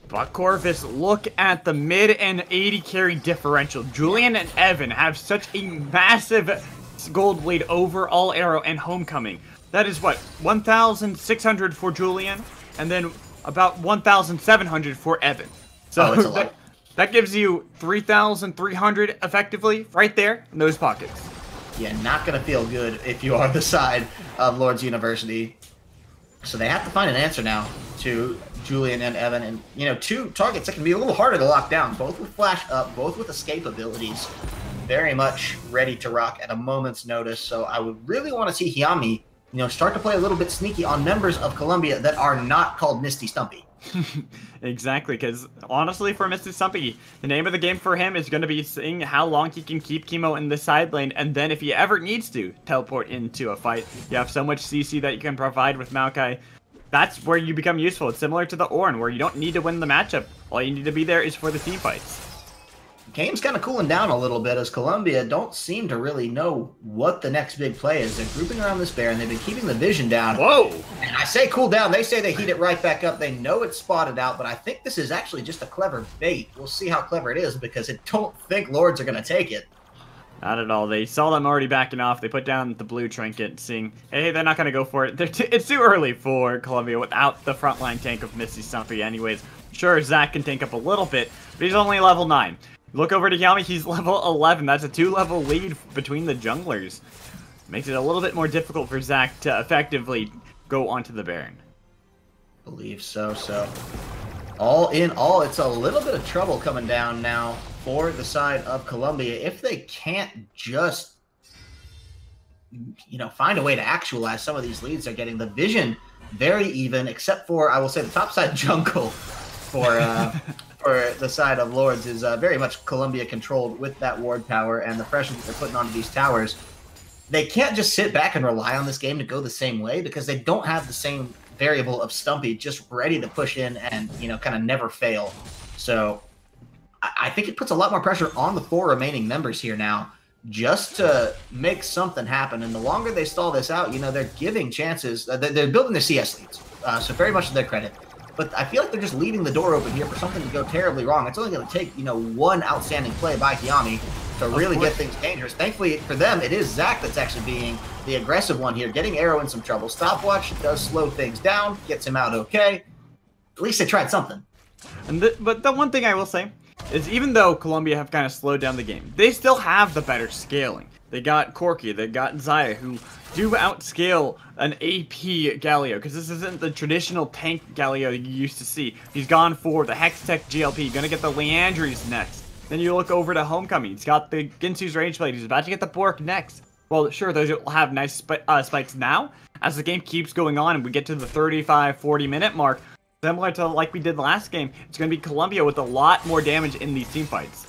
But Corvus, look at the mid and 80 carry differential. Julian and Evan have such a massive gold lead over All Arrow and Homecoming. That is what, 1,600 for Julian, and then about 1,700 for Evan. So that gives you 3,300 effectively right there in those pockets. Yeah, not going to feel good if you are the side of Lourdes University. So they have to find an answer now to Julian and Evan. And, you know, 2 targets that can be a little harder to lock down, both with flash up, both with escape abilities. Very much ready to rock at a moment's notice. So I would really want to see Hiami, you know, start to play a little bit sneaky on members of Colombia that are not called Misty Stumpy. Exactly, because honestly, for Misty Stumpy, the name of the game for him is going to be seeing how long he can keep Chemo in the side lane, and then if he ever needs to teleport into a fight, you have so much CC that you can provide with Maokai. That's where you become useful. It's similar to the Ornn, where you don't need to win the matchup. All you need to be there is for the team fights. Game's kind of cooling down a little bit as Colombia don't seem to really know what the next big play is. They're grouping around this bear, and they've been keeping the vision down. Whoa! And I say cool down. They say they heat it right back up. They know it's spotted out, but I think this is actually just a clever bait. We'll see how clever it is because I don't think Lourdes are going to take it. Not at all. They saw them already backing off. They put down the blue trinket, seeing, hey, they're not going to go for it. It's too early for Colombia without the frontline tank of Misty Stumpy anyways. Sure, Zach can tank up a little bit, but he's only level 9. Look over to Yami, he's level 11. That's a 2-level lead between the junglers. Makes it a little bit more difficult for Zach to effectively go onto the Baron. Believe so. So, all in all, it's a little bit of trouble coming down now for the side of Colombia. If they can't just, you know, find a way to actualize some of these leads they're getting, the vision very even, except for, I will say, the top side jungle for the side of Lourdes is very much Colombia controlled with that ward power and the pressure that they're putting onto these towers. They can't just sit back and rely on this game to go the same way because they don't have the same variable of Stumpy just ready to push in and, you know, kind of never fail. So I think it puts a lot more pressure on the 4 remaining members here now just to make something happen. And the longer they stall this out, you know, they're giving chances. They're building their CS leads, so very much to their credit. But I feel like they're just leaving the door open here for something to go terribly wrong. It's only going to take, you know, one outstanding play by Hiami to really get things dangerous. Thankfully for them, it is Zach that's actually being the aggressive one here, getting Arrow in some trouble. Stopwatch does slow things down, gets him out okay. At least they tried something. But the one thing I will say is even though Colombia have kind of slowed down the game, they still have the better scaling. They got Corki, they got Xayah, who do outscale an AP Galio, because this isn't the traditional tank Galio you used to see. He's gone for the Hextech GLP, gonna get the Leandries next. Then you look over to Homecoming, he's got the Ginsu's Rage Blade, he's about to get the Bork next. Well, sure, those will have nice spikes now. As the game keeps going on and we get to the 35-40 minute mark, similar to like we did last game, it's gonna be Colombia with a lot more damage in these team fights.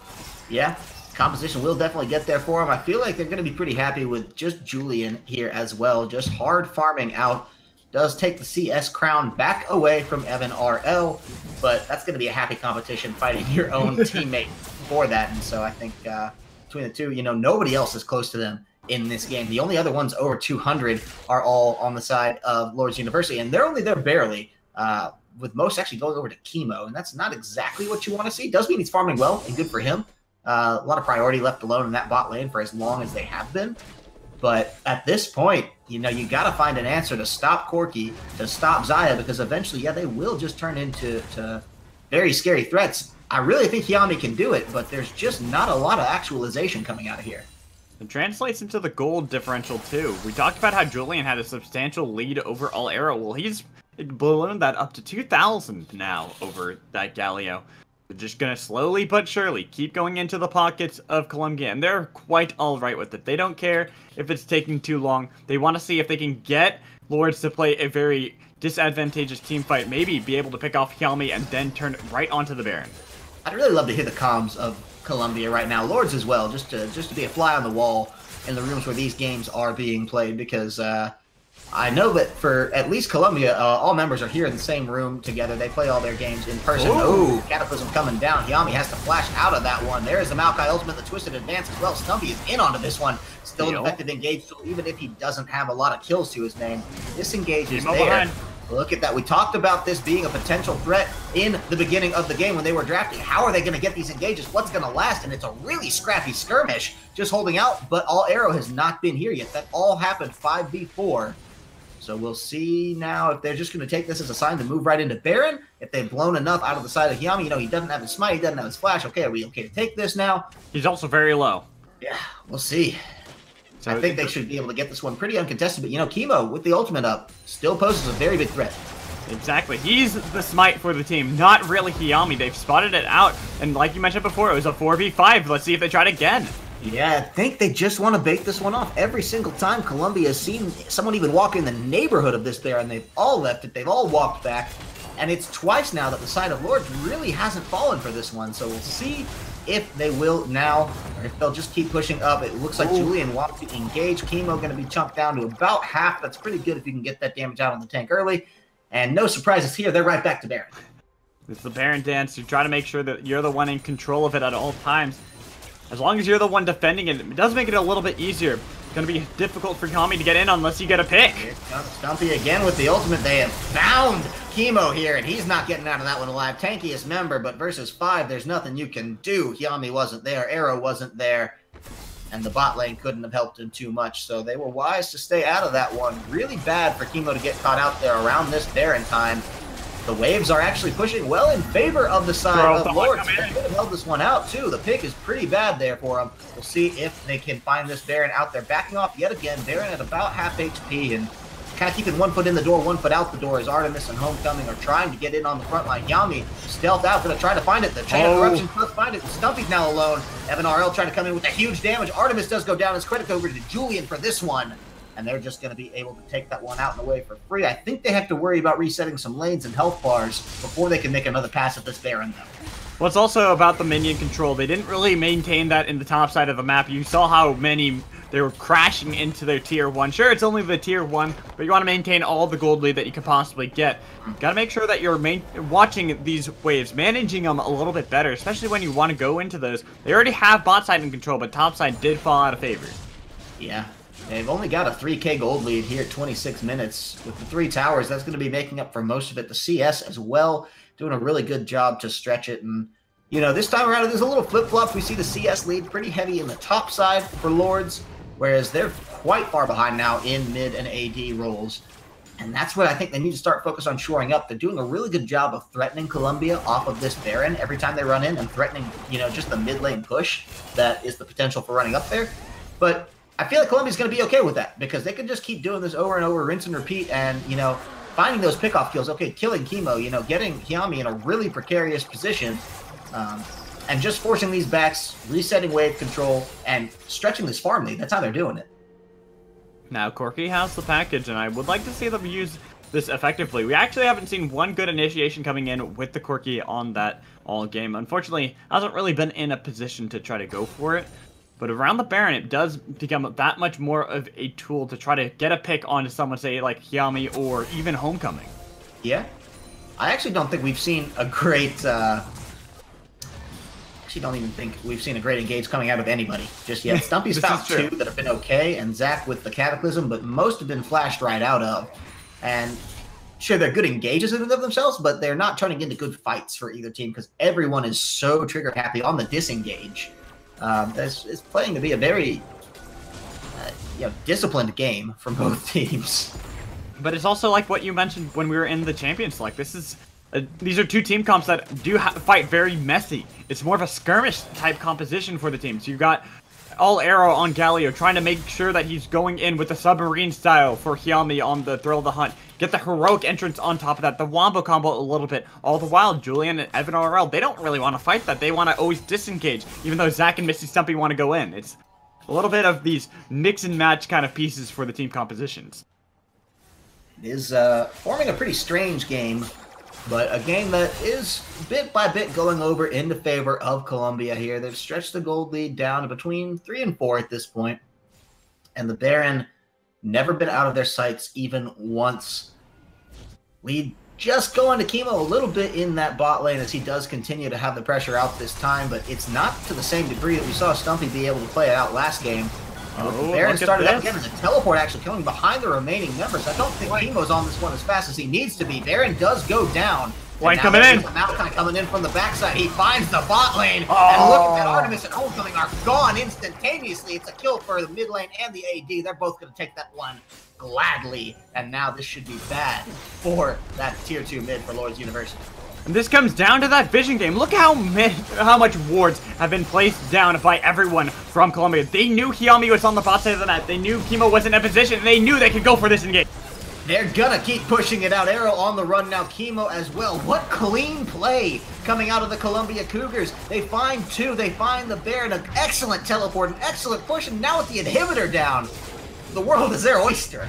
Yeah. Composition will definitely get there for them. I feel like they're going to be pretty happy with just Julian here as well. Just hard farming out. Does take the CS crown back away from Evan RL, but that's going to be a happy competition fighting your own teammate for that. And so I think between the two, you know, nobody else is close to them in this game. The only other ones over 200 are all on the side of Lourdes University, and they're only there barely, with most actually going over to Chemo, and that's not exactly what you want to see. Does mean he's farming well and good for him. A lot of priority left alone in that bot lane for as long as they have been. But at this point, you know, you got to find an answer to stop Corki, to stop Xayah, because eventually, yeah, they will just turn into very scary threats. I really think Hiami can do it, but there's just not a lot of actualization coming out of here. It translates into the gold differential, too. We talked about how Julian had a substantial lead over All Arrow. Well, he's ballooned that up to 2,000 now over that Galio. They're just going to slowly but surely keep going into the pockets of Colombia, and they're quite alright with it. They don't care if it's taking too long. They want to see if they can get Lourdes to play a very disadvantageous team fight, maybe be able to pick off Hyami and then turn right onto the Baron. I'd really love to hear the comms of Colombia right now, Lourdes as well, just to be a fly on the wall in the rooms where these games are being played, because I know that for at least Colombia, all members are here in the same room together. They play all their games in person. Oh, Cataclysm coming down. Hyami has to flash out of that one. There is the Maokai Ultimate, the Twisted Advance as well. Stumpy is in onto this one. Still an effective engage, so even if he doesn't have a lot of kills to his name, disengage is there. Behind. Look at that. We talked about this being a potential threat in the beginning of the game when they were drafting. How are they going to get these engages? What's going to last? And it's a really scrappy skirmish just holding out, but all arrow has not been here yet. That all happened 5v4. So we'll see now if they're just going to take this as a sign to move right into Baron. If they've blown enough out of the side of Hyami, he doesn't have his smite, he doesn't have his flash. Okay, are we okay to take this now? He's also very low. Yeah, we'll see. So I think they should be able to get this one pretty uncontested, but Chemo with the ultimate up still poses a very big threat. Exactly. He's the smite for the team, not really Hyami. They've spotted it out, and like you mentioned before, it was a 4v5. Let's see if they try it again. Yeah, I think they just want to bait this one off. Every single time Colombia has seen someone even walk in the neighborhood of this Baron, they've all left it. They've all walked back. And it's twice now that the side of Lourdes really hasn't fallen for this one. So we'll see if they will now, or if they'll just keep pushing up. It looks like Julian wants to engage. Chemo going to be chunked down to about half. That's pretty good if you can get that damage out on the tank early. And no surprises here. They're right back to Baron. It's the Baron dance. You try to make sure that you're the one in control of it at all times. As long as you're the one defending it, it does make it a little bit easier. It's going to be difficult for Hyami to get in unless you get a pick. Here comes Stumpy again with the ultimate. They have found Chemo here, and he's not getting out of that one alive. Tankiest member, but versus 5, there's nothing you can do. Hyami wasn't there. Arrow wasn't there. And the bot lane couldn't have helped him too much, so they were wise to stay out of that one. Really bad for Chemo to get caught out there around this Baron time. The waves are actually pushing well in favor of the side of Lourdes. They could have held this one out, too. The pick is pretty bad there for them. We'll see if they can find this Baron out there. Backing off yet again. Baron at about half HP and kind of keeping one foot in the door, one foot out the door as Artemis and Homecoming are trying to get in on the front line. Hyami stealth out, going to try to find it. The Chain of Corruption does find it. Stumpy's now alone. Evan RL trying to come in with a huge damage. Artemis does go down. His credit over to Julian for this one. And they're just going to be able to take that one out and away for free. I think they have to worry about resetting some lanes and health bars before they can make another pass at this Baron, though. Well, it's also about the minion control. They didn't really maintain that in the top side of the map. You saw how many they were crashing into their tier 1. Sure, it's only the tier 1, but you want to maintain all the gold lead that you could possibly get. Got to make sure that you're watching these waves, managing them a little bit better, especially when you want to go into those. They already have bot side in control, but top side did fall out of favor. Yeah. They've only got a 3k gold lead here at 26 minutes. With the 3 towers, that's going to be making up for most of it. The CS as well, doing a really good job to stretch it. And, this time around, there's a little flip-flop. We see the CS lead pretty heavy in the top side for Lourdes, whereas they're quite far behind now in mid and AD roles. And that's what I think they need to start focus on shoring up. They're doing a really good job of threatening Colombia off of this Baron every time they run in and threatening, just the mid lane push that is the potential for running up there. But I feel like Colombia's going to be okay with that because they can just keep doing this over and over, rinse and repeat, and, finding those pickoff kills. Okay, killing Chemo, getting Hyami in a really precarious position, and just forcing these backs, resetting wave control, and stretching this farm lead. That's how they're doing it. Now, Corki has the package, and I would like to see them use this effectively. We actually haven't seen one good initiation coming in with the Corki on that all game. Unfortunately, hasn't really been in a position to try to go for it. But around the Baron, it does become that much more of a tool to try to get a pick onto someone, say, like Hyami or even Homecoming. Yeah. I actually don't think we've seen a great... actually don't even think we've seen a great engage coming out of anybody just yet. Stumpy's found 2 that have been okay, and Zach with the Cataclysm, but most have been flashed right out of. And sure, they're good engages in and of themselves, but they're not turning into good fights for either team because everyone is so trigger happy on the disengage. It's playing to be a very disciplined game from both teams. But it's also like what you mentioned when we were in the Champions Select. This is these are 2 team comps that do fight very messy. It's more of a skirmish type composition for the teams. You've got all arrow on Galio, trying to make sure that he's going in with the submarine style for Hyami on the Thrill of the Hunt. Get the heroic entrance on top of that, the wombo combo a little bit. All the while, Julian and Evan RL, they don't really want to fight that. They want to always disengage, even though Zach and Misty Stumpy want to go in. It's a little bit of these mix and match kind of pieces for the team compositions. It is forming a pretty strange game, but a game that is bit by bit going over into favor of Columbia here. They've stretched the gold lead down to between 3 and 4 at this point, and the Baron never been out of their sights even once. Lead just going to Chemo a little bit in that bot lane as he does continue to have the pressure out this time, but it's not to the same degree that we saw Stumpy be able to play it out last game. The Baron started out again, and the teleport actually coming behind the remaining members. I don't think Chemo's on this one as fast as he needs to be. Baron does go down. Lane coming in. Malachi coming in from the backside. He finds the bot lane. And look at that. Artemis and Homecoming are gone instantaneously. It's a kill for the mid lane and the AD. They're both going to take that one gladly. And now this should be bad for that tier 2 mid for Lourdes University. And this comes down to that vision game. Look how much wards have been placed down by everyone from Columbia. They knew Hyami was on the bot side of the map. They knew Chemo wasn't in position. They knew they could go for this engage. They're gonna keep pushing it out. Arrow on the run now. Chemo as well. What clean play coming out of the Columbia Cougars. They find 2. They find the Baron. An excellent teleport. An excellent push. And now with the inhibitor down, the world is their oyster.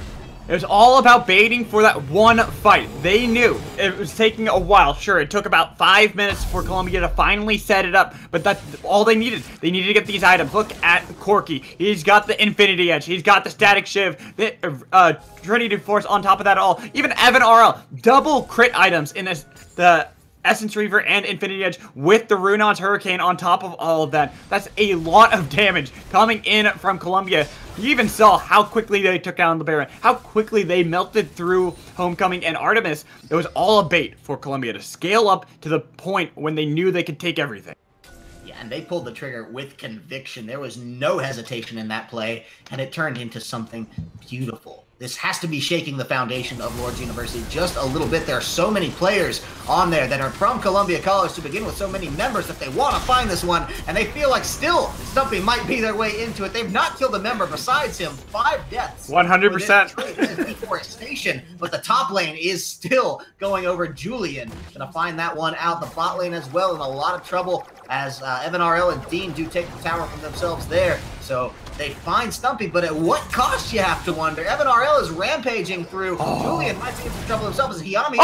It was all about baiting for that one fight. They knew it was taking a while. Sure, it took about 5 minutes for Columbia to finally set it up, but that's all they needed. They needed to get these items. Look at Corky. He's got the Infinity Edge. He's got the Static Shiv, the Trinity Force on top of that all. Even Evan RL, double crit items in this, the Essence Reaver and Infinity Edge with the Runon's Hurricane on top of all of that. That's a lot of damage coming in from Columbia. You even saw how quickly they took down the Baron, how quickly they melted through Homecoming and Artemis. It was all a bait for Columbia to scale up to the point when they knew they could take everything. Yeah, and they pulled the trigger with conviction. There was no hesitation in that play, and it turned into something beautiful. This has to be shaking the foundation of Lourdes University just a little bit. There are so many players on there that are from Columbia College to begin with, so many members that they want to find this one, and they feel like still Stumpy might be their way into it. They've not killed a member besides him. 5 deaths. 100%. Deforestation, but the top lane is still going over Julian. Gonna find that one out. The bot lane as well in a lot of trouble as Evan RL and Dean do take the tower from themselves there. So they find Stumpy, but at what cost, you have to wonder. Evan RL is rampaging through. Julian might be in some trouble himself as Hyami.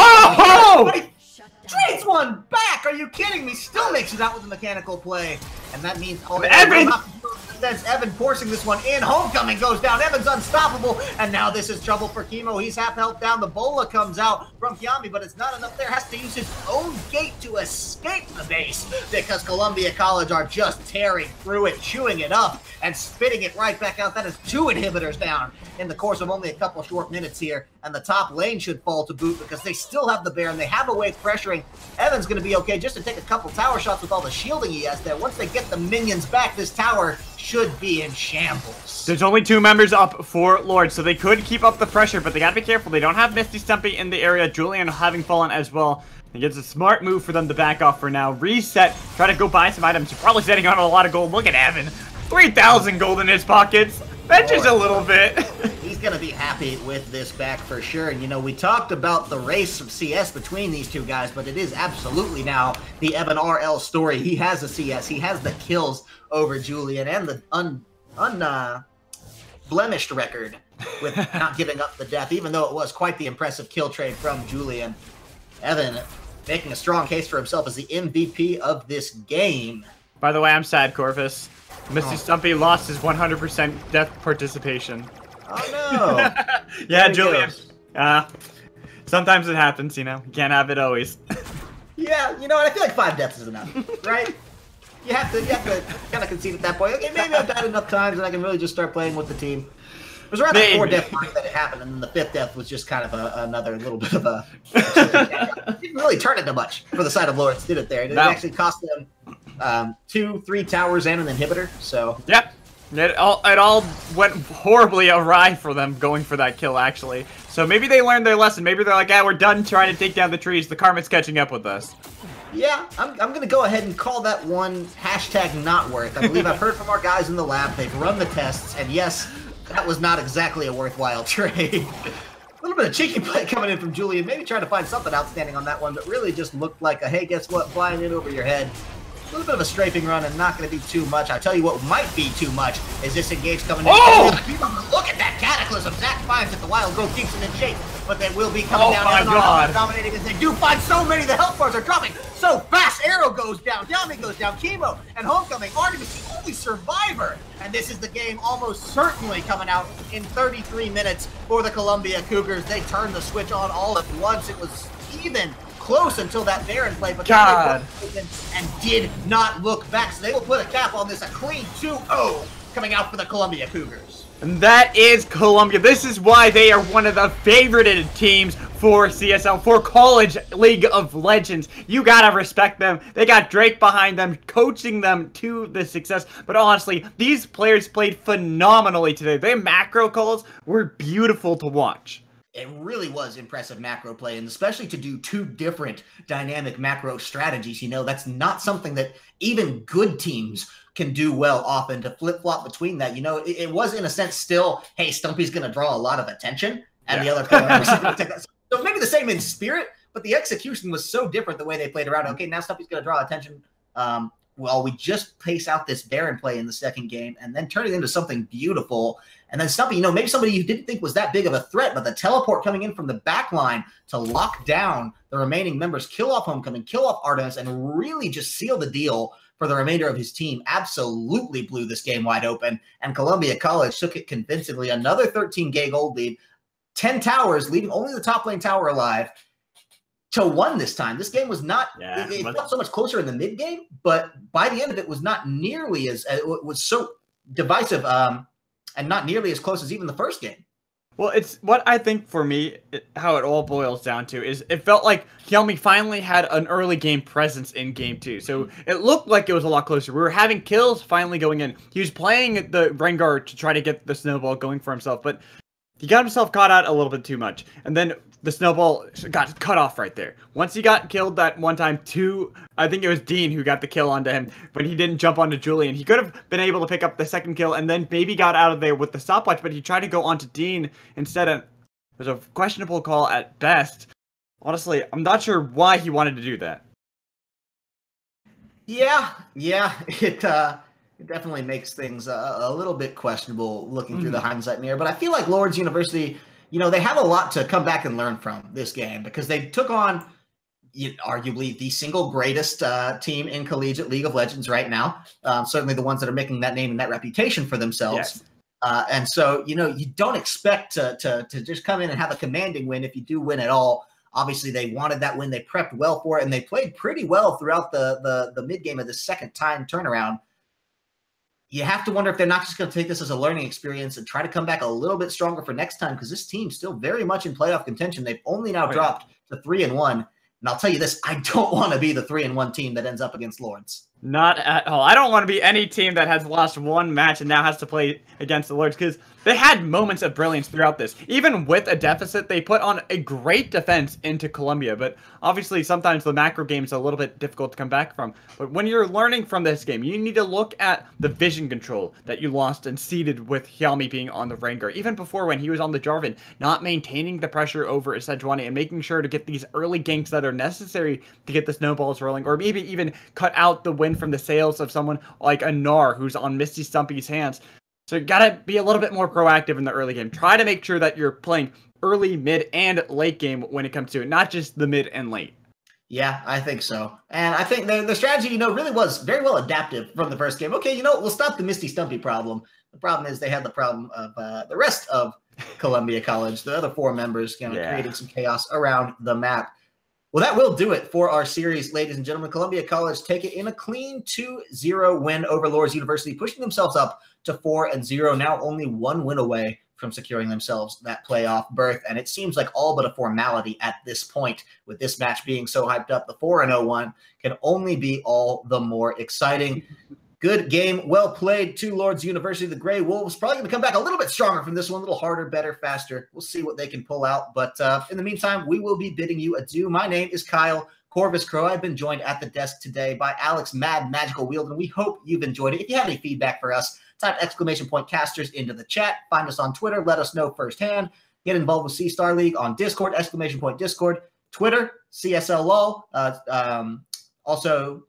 Trades one back! Are you kidding me? Still makes it out with a mechanical play. And that means Evan! That's Evan forcing this one in. Homecoming goes down. Evan's unstoppable. And now this is trouble for Chemo. He's half health down. The Bola comes out from Hyami, but it's not enough there. Has to use his own gate to escape the base because Columbia College are just tearing through it, chewing it up, and spitting it right back out. That is 2 inhibitors down in the course of only a couple short minutes here. And the top lane should fall to boot because they still have the Baron. They have a way of pressuring. Evan's going to be okay just to take a couple tower shots with all the shielding he has there. Once they get the minions back, this tower should be in shambles. There's only 2 members up for Lourdes, so they could keep up the pressure, but they gotta be careful. They don't have Misty Stumpy in the area. Julian having fallen as well. It gets a smart move for them to back off for now. Reset, try to go buy some items. You're probably setting on a lot of gold. Look at Evan. 3,000 gold in his pockets. That's just a little bit. He's going to be happy with this back for sure. And, you know, we talked about the race of CS between these 2 guys, but it is absolutely now the Evan RL story. He has a CS. He has the kills over Julian and the blemished record with not giving up the death, even though it was quite the impressive kill trade from Julian. Evan making a strong case for himself as the MVP of this game. By the way, I'm sad, Corvus. Misty Stumpy lost his 100% death participation. Oh, no. Yeah, Julian. Sometimes it happens, you know. You can't have it always. Yeah, you know what? I feel like 5 deaths is enough, right? You have to kind of concede at that point. Okay, maybe I've died enough times and I can really just start playing with the team. It was around the 4th death mark that it happened, and then the 5th death was just kind of another little bit of a... It didn't really turn into much for the side of Lourdes, did it there? It actually cost them 2, 3 towers and an inhibitor, so... Yep. It all went horribly awry for them going for that kill, actually. So maybe they learned their lesson. Maybe they're like, we're done trying to take down the trees. The karma's catching up with us. Yeah, I'm going to go ahead and call that one hashtag not worth. I believe I've heard from our guys in the lab. They've run the tests, and yes, that was not exactly a worthwhile trade. A little bit of cheeky play coming in from Julian. Maybe trying to find something outstanding on that one, but really just looked like a, hey, guess what, flying in over your head. A little bit of a strafing run and not going to be too much. I tell you what might be too much is this engage coming in. Oh! Look at that cataclysm. Zach finds that the Wild Growth keeps him in shape, but they will be coming down. Oh my God. Dominating as they do find so many. The health bars are dropping so fast. Arrow goes down. Yami goes down. Chemo and Homecoming. Artemis, the only survivor. And this is the game almost certainly coming out in 33 minutes for the Columbia Cougars. They turned the switch on all at once. It was even close until that Baron play, but God. and did not look back. So they will put a cap on this, a clean 2-0 coming out for the Columbia Cougars. And that is Columbia. This is why they are one of the favorited teams for CSL, for College League of Legends. You gotta respect them. They got Drake behind them, coaching them to the success. But honestly, these players played phenomenally today. Their macro calls were beautiful to watch. It really was impressive macro play, and especially to do two different dynamic macro strategies. You know, that's not something that even good teams can do well often, to flip-flop between that. You know, it was in a sense still, hey, Stumpy's going to draw a lot of attention, and the other player so maybe the same in spirit, but the execution was so different the way they played around. Okay, now Stumpy's going to draw attention. Well, we just pace out this Baron play in the second game and then turn it into something beautiful. And then Stumpy, you know, maybe somebody you didn't think was that big of a threat, but the teleport coming in from the back line to lock down the remaining members, kill off Homecoming, kill off Artemis, and really just seal the deal for the remainder of his team, absolutely blew this game wide open. And Columbia College took it convincingly. Another 13K gold lead, 10 towers, leaving only the top lane tower alive. To 1 this time. This game was not, it felt so much closer in the mid game, but by the end of it was not nearly as, it was so divisive and not nearly as close as even the first game. Well, it's what I think for me, how it all boils down to is it felt like Hyelmi finally had an early game presence in game 2. So it looked like it was a lot closer. We were having kills finally going in. He was playing the Rengar to try to get the snowball going for himself, but he got himself caught out a little bit too much. And then the snowball got cut off right there. Once he got killed that one time, I think it was Dean who got the kill onto him, but he didn't jump onto Julian. He could have been able to pick up the second kill and then maybe got out of there with the stopwatch, but he tried to go onto Dean instead. Of, it was a questionable call at best. Honestly, I'm not sure why he wanted to do that. Yeah, it definitely makes things a little bit questionable looking through the hindsight mirror, but I feel like Lourdes University, you know, they have a lot to come back and learn from this game because they took on arguably the single greatest team in Collegiate League of Legends right now. Certainly the ones that are making that name and that reputation for themselves. Yes. And so, you know, you don't expect to just come in and have a commanding win if you do win at all. Obviously, they wanted that win. They prepped well for it, and they played pretty well throughout the mid-game of the second time turnaround. You have to wonder if they're not just going to take this as a learning experience and try to come back a little bit stronger for next time, because this team's still very much in playoff contention. They've only now dropped to 3-1. And I'll tell you this, I don't want to be the 3-1 team that ends up against Lourdes. Not at all. I don't want to be any team that has lost one match and now has to play against the Lourdes, because they had moments of brilliance throughout this. Even with a deficit, they put on a great defense into Columbia, but obviously sometimes the macro game is a little bit difficult to come back from. But when you're learning from this game, you need to look at the vision control that you lost and ceded with Hyelmi being on the Rengar. Even before when he was on the Jarvan, not maintaining the pressure over Sejuani and making sure to get these early ganks that are necessary to get the snowballs rolling, or maybe even cut out the win from the sails of someone like a Gnar who's on Misty Stumpy's hands. So you gotta be a little bit more proactive in the early game. Try to make sure that you're playing early, mid, and late game when it comes to it, not just the mid and late. Yeah, I think so. And I think the strategy, you know, really was very well adaptive from the first game. Okay, you know, we'll stop the Misty Stumpy problem. The problem is they had the problem of the rest of Columbia College, the other 4 members, you know, creating some chaos around the map. Well, that will do it for our series, ladies and gentlemen. Columbia College take it in a clean 2-0 win over Lourdes University, pushing themselves up to 4-0, now only 1 win away from securing themselves that playoff berth. And it seems like all but a formality at this point, with this match being so hyped up. The 4-0 one can only be all the more exciting. Good game, well played to Lourdes University. The Grey Wolves probably going to come back a little bit stronger from this one, a little harder, better, faster. We'll see what they can pull out. But in the meantime, we will be bidding you adieu. My name is Kyle. Corvus Crow. I've been joined at the desk today by Alex Mad Magical Wield, and we hope you've enjoyed it. If you have any feedback for us, type !casters into the chat. Find us on Twitter. Let us know firsthand. Get involved with C-Star League on Discord, !Discord, Twitter, CSL LOL, also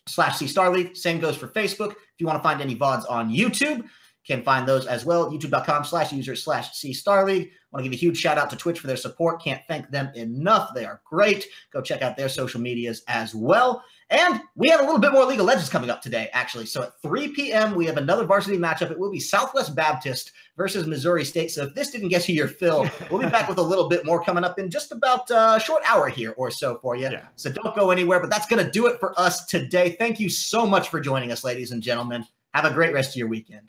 /C-Star League. Same goes for Facebook. If you want to find any VODs on YouTube, can find those as well. YouTube.com/user/C-Star League. Want to give a huge shout out to Twitch for their support. Can't thank them enough. They are great. Go check out their social medias as well. And we have a little bit more League of Legends coming up today, actually. So at 3 p.m., we have another varsity matchup. It will be Southwest Baptist versus Missouri State. So if this didn't get you your fill, we'll be back with a little bit more coming up in just about a short hour here or so for you. Yeah. So don't go anywhere, but that's going to do it for us today. Thank you so much for joining us, ladies and gentlemen. Have a great rest of your weekend.